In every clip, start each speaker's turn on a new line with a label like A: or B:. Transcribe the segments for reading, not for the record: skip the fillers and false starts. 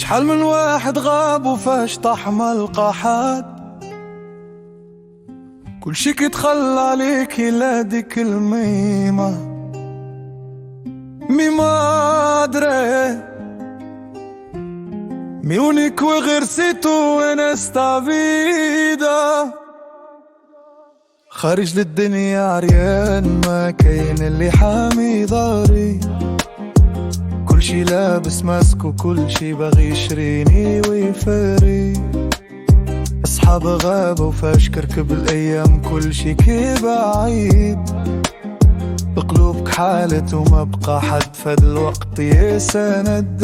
A: شحال من واحد غاب وفاش طاح ملقى حد، كل شي كيتخلى عليك إلا ديك الميمة. مي مادري mi unico ejercito en esta vida. خارج للدنيا عريان ما كاين اللي حامي ضهري، كل شي لابس ماسك وكل شي باغي يشريني ويفاري. اصحاب غابة وفاش كركب الايام كل شي كي بعيد، بقلوبك حالت وما بقى حد فهاد الوقت يسند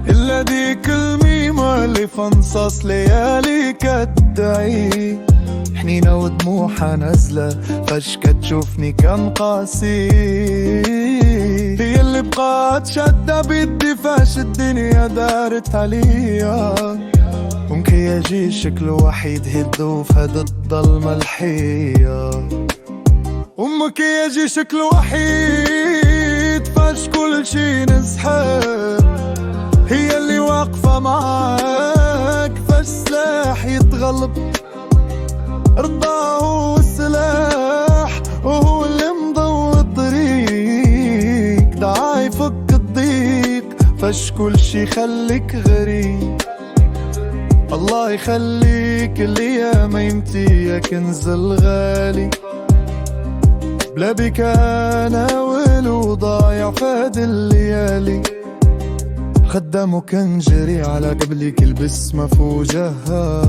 A: إلا ديك الميمة اللي فنصاص ليالي كتدعي. حنينة ودموعها نازلة فاش كتشوفني كان قاسي، هي اللي بقات شادة بيدي فاش الدنيا دارت عليا. ومكياجي شكل وحيد هدو فهاد الضلمة الحية، ومكياجي شكل وحيد فاش كل شي نسحب، هي اللي واقفة معاك فاش سلاح يتغلب. رضاه والسلاح وهو اللي مضوي الطريق، دعا يفك الضيق فاش كل شي خليك غريب. الله يخليك الايام يمتي يا كنز الغالي، بلا بك انا ولو ضايع فهاد الليالي. خدام وكان جري على قبلك البسمة فوجها،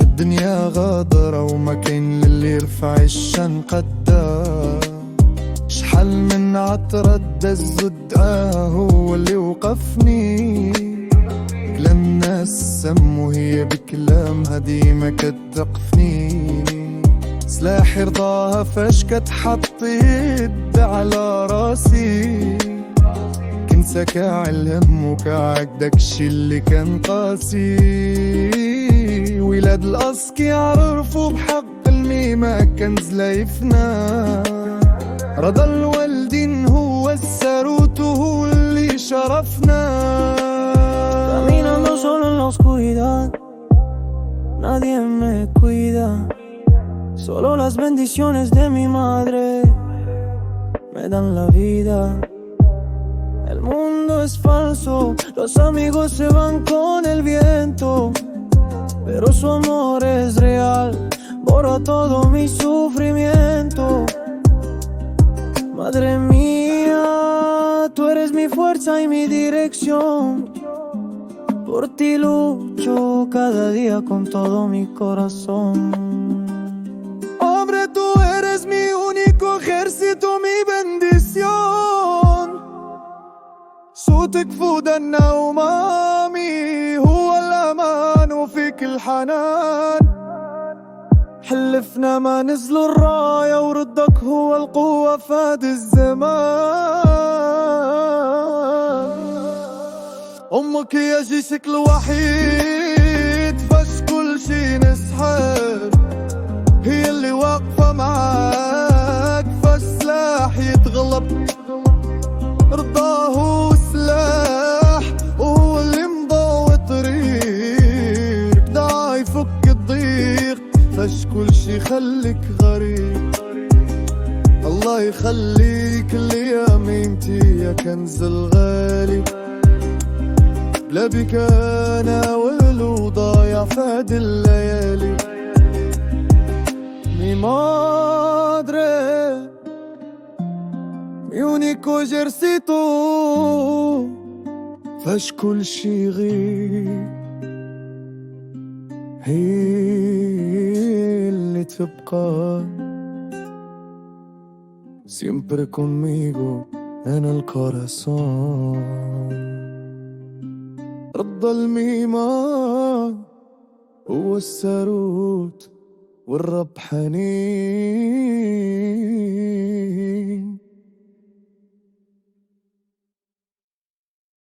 A: الدنيا غادرة وما كاين للي يرفع الشن قدا. شحال من عطرة دز ودعاه هو اللي وقفني، كلام الناس سم وهي بكلامها ديما كتقفني. سلاح يرضاها فاش كتحط يد على راسي، كنسى كاع الهم وكاع داكشي اللي كان قاسي. ولاد الأسك يعرفوا بحق الميمة كنز لا يفنى، رضا الوالدين هو الساروت وهو اللي شرفنا.
B: Caminando solo en la oscuridad, nadie me cuida, solo las bendiciones de mi madre me dan la vida. El mundo es falso, los amigos se van con el viento, pero su amor es real, borra todo mi sufrimiento. Madre mía, tú eres mi fuerza y mi dirección, por ti lucho cada día con todo mi corazón.
A: Hombre, tú eres mi único ejército, mi bendición. صوتك فودنا ومامي هو الأمان وفيك الحنان. حلفنا ما نزل الراية وردك هو القوة فاد الزمان. أمك يا جي شكل وحيد فاش كل شي نسحر، هي اللي واقفة معاك فاش سلاح يتغلب. رضاه سلاح وهو اللي مضوي طريق، دعا يفك الضيق فاش كل شي خليك غريب. الله يخليك الايام انتي يا كنز الغالي، بلا بك انا ولو ضايع فهاد الليالي. Mi madre, mi unico ejercito فاش كل شي غيب، هي اللي تبقى siempre conmigo en el corazón. رضا الميمة هو الساروت والرب حنين.